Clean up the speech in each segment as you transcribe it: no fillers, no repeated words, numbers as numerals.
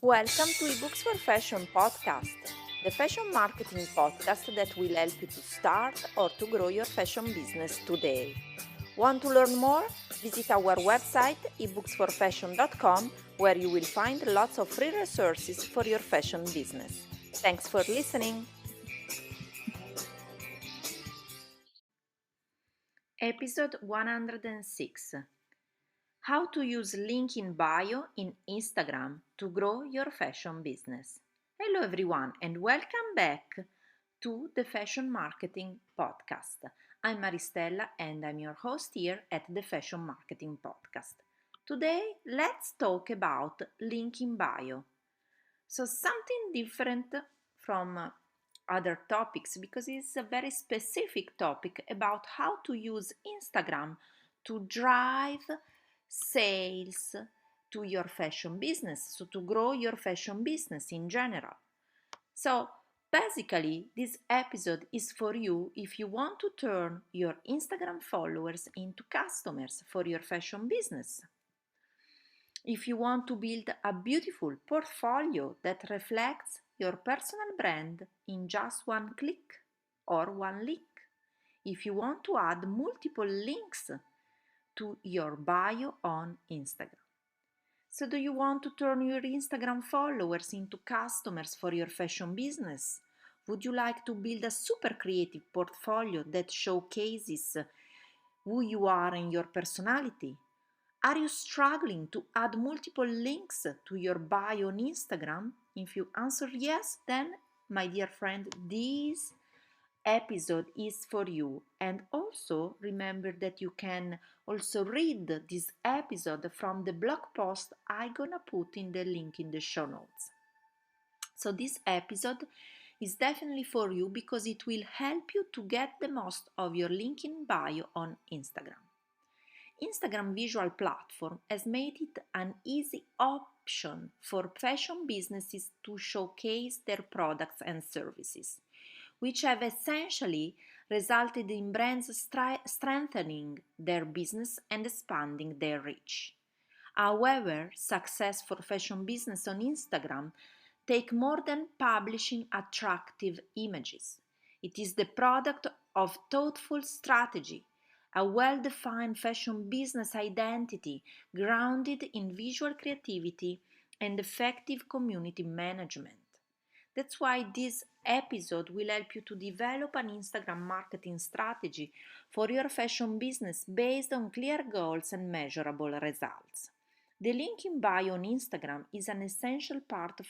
Welcome to eBooks for Fashion podcast, the fashion marketing podcast that will help you to start or to grow your fashion business today. Want to learn more? Visit our website ebooksforfashion.com where you will find lots of free resources for your fashion business. Thanks for listening. Episode 106. How to use link in bio in Instagram to grow your fashion business. Hello everyone and welcome back to the Fashion Marketing Podcast. I'm Maristella and I'm your host here at the Fashion Marketing Podcast. Today let's talk about link in bio. So something different from other topics because it's a very specific topic about how to use Instagram to drive sales to your fashion business, so to grow your fashion business in general. So basically, this episode is for you if you want to turn your Instagram followers into customers for your fashion business. If you want to build a beautiful portfolio that reflects your personal brand in just one click or one link. If you want to add multiple links to your bio on Instagram. So do you want to turn your Instagram followers into customers for your fashion business? Would you like to build a super creative portfolio that showcases who you are and your personality? Are you struggling to add multiple links to your bio on Instagram? If you answer yes, then, my dear friend, this episode is for you. And also remember that you can also read this episode from the blog post I'm gonna put in the link in the show notes. So this episode is definitely for you because it will help you to get the most of your link in bio on Instagram. Instagram visual platform has made it an easy option for fashion businesses to showcase their products and services, which have essentially resulted in brands strengthening their business and expanding their reach. However, success for fashion business on Instagram take more than publishing attractive images. It is the product of thoughtful strategy, a well-defined fashion business identity grounded in visual creativity and effective community management. That's why this episode will help you to develop an Instagram marketing strategy for your fashion business based on clear goals and measurable results. The link in bio on Instagram is an essential part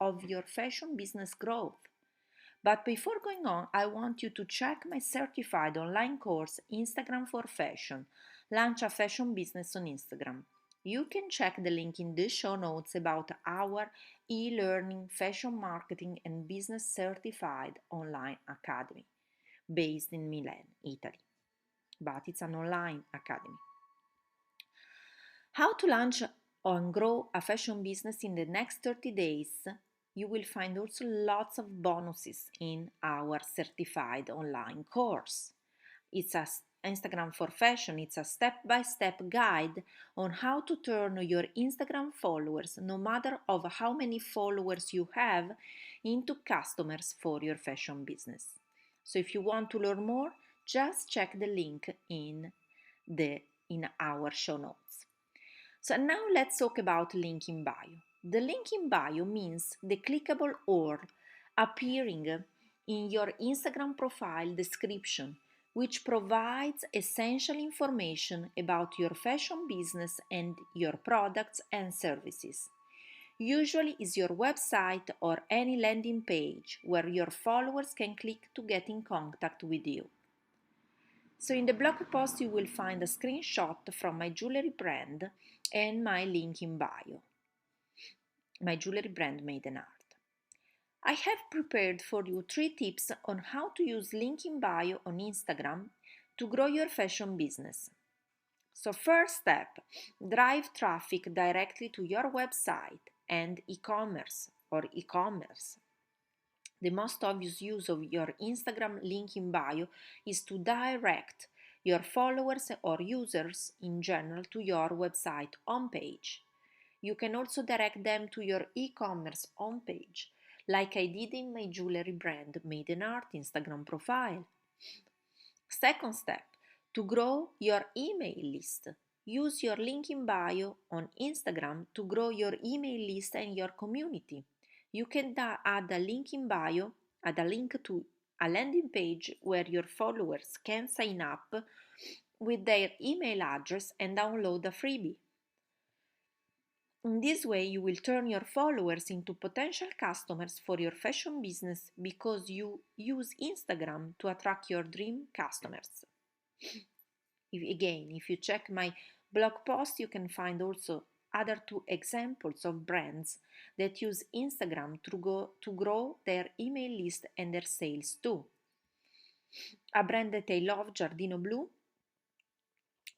of your fashion business growth. But before going on, I want you to check my certified online course, Instagram for Fashion, Launch a Fashion Business on Instagram. You can check the link in the show notes about our e-learning fashion marketing and business certified online academy based in Milan, Italy. But it's an online academy. How to launch and grow a fashion business in the next 30 days. You will find also lots of bonuses in our certified online course. It's a Instagram for Fashion. It's a step-by-step guide on how to turn your Instagram followers, no matter of how many followers you have, into customers for your fashion business. So if you want to learn more, just check the link in our show notes. So now let's talk about link in bio. The link in bio means the clickable URL appearing in your Instagram profile description, which provides essential information about your fashion business and your products and services. Usually is your website or any landing page where your followers can click to get in contact with you. So in the blog post you will find a screenshot from my jewelry brand and my link in bio. My jewelry brand Maiden Art. I have prepared for you 3 tips on how to use link in bio on Instagram to grow your fashion business. So first step, drive traffic directly to your website and e-commerce. The most obvious use of your Instagram link in bio is to direct your followers or users in general to your website homepage. You can also direct them to your e-commerce homepage, like I did in my jewelry brand Made in Art Instagram profile. Second step, to grow your email list. Use your link in bio on Instagram to grow your email list and your community. You can add a link in bio, add a link to a landing page where your followers can sign up with their email address and download a freebie. In this way, you will turn your followers into potential customers for your fashion business because you use Instagram to attract your dream customers. If you check my blog post, you can find also other two examples of brands that use Instagram to grow their email list and their sales too. A brand that I love, Giardino Blu,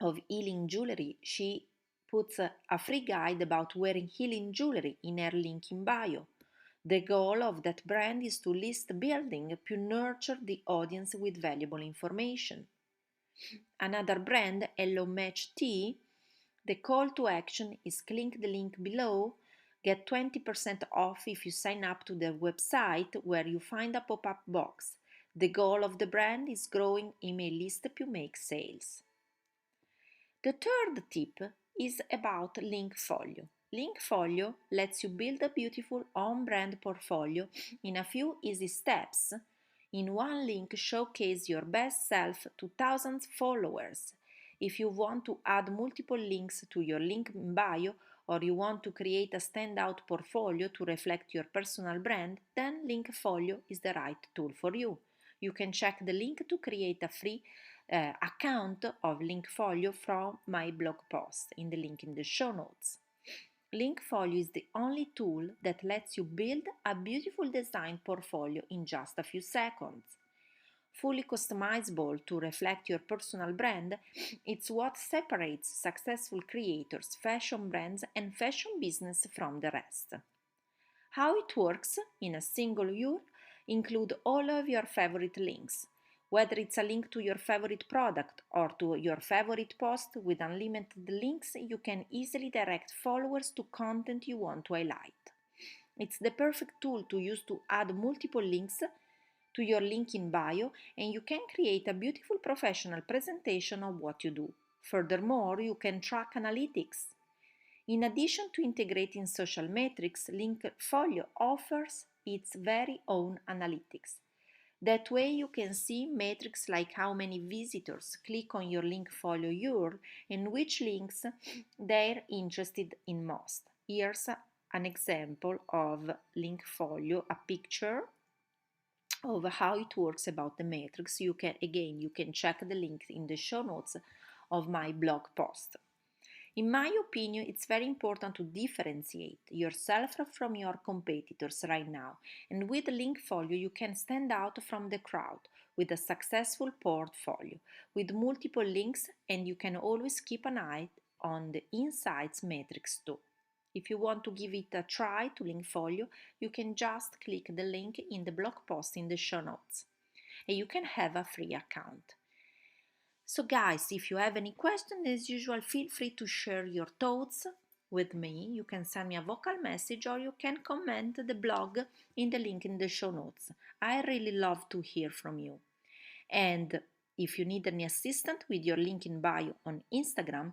of healing jewelry, she puts a free guide about wearing healing jewelry in her link in bio. The goal of that brand is to list building to nurture the audience with valuable information. Another brand, Hello Match Tea, the call to action is click the link below, get 20% off if you sign up to their website where you find a pop-up box. The goal of the brand is growing email list to make sales. The third tip is about Linkfolio. Linkfolio lets you build a beautiful on-brand portfolio in a few easy steps. In one link, showcase your best self to thousands of followers. If you want to add multiple links to your link in bio or you want to create a standout portfolio to reflect your personal brand, then Linkfolio is the right tool for you. You can check the link to create a free account of Linkfolio from my blog post in the link in the show notes. Linkfolio is the only tool that lets you build a beautiful design portfolio in just a few seconds. Fully customizable to reflect your personal brand, it's what separates successful creators, fashion brands, and fashion business from the rest. How it works in a single URL include all of your favorite links. Whether it's a link to your favorite product or to your favorite post with unlimited links, you can easily direct followers to content you want to highlight. It's the perfect tool to use to add multiple links to your link in bio, and you can create a beautiful professional presentation of what you do. Furthermore, you can track analytics. In addition to integrating social metrics, Linkfolio offers its very own analytics. That way you can see metrics like how many visitors click on your Linkfolio URL and which links they're interested in most. Here's an example of Linkfolio, a picture of how it works about the metrics. You can check the link in the show notes of my blog post. In my opinion, it's very important to differentiate yourself from your competitors right now, and with Linkfolio you can stand out from the crowd with a successful portfolio with multiple links, and you can always keep an eye on the insights metrics too. If you want to give it a try to Linkfolio, you can just click the link in the blog post in the show notes, and you can have a free account. So guys, if you have any question, as usual, feel free to share your thoughts with me. You can send me a vocal message or you can comment the blog in the link in the show notes. I really love to hear from you. And if you need any assistance with your link in bio on Instagram,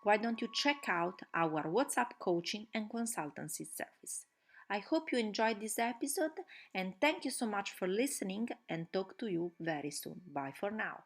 why don't you check out our WhatsApp coaching and consultancy service. I hope you enjoyed this episode and thank you so much for listening, and talk to you very soon. Bye for now.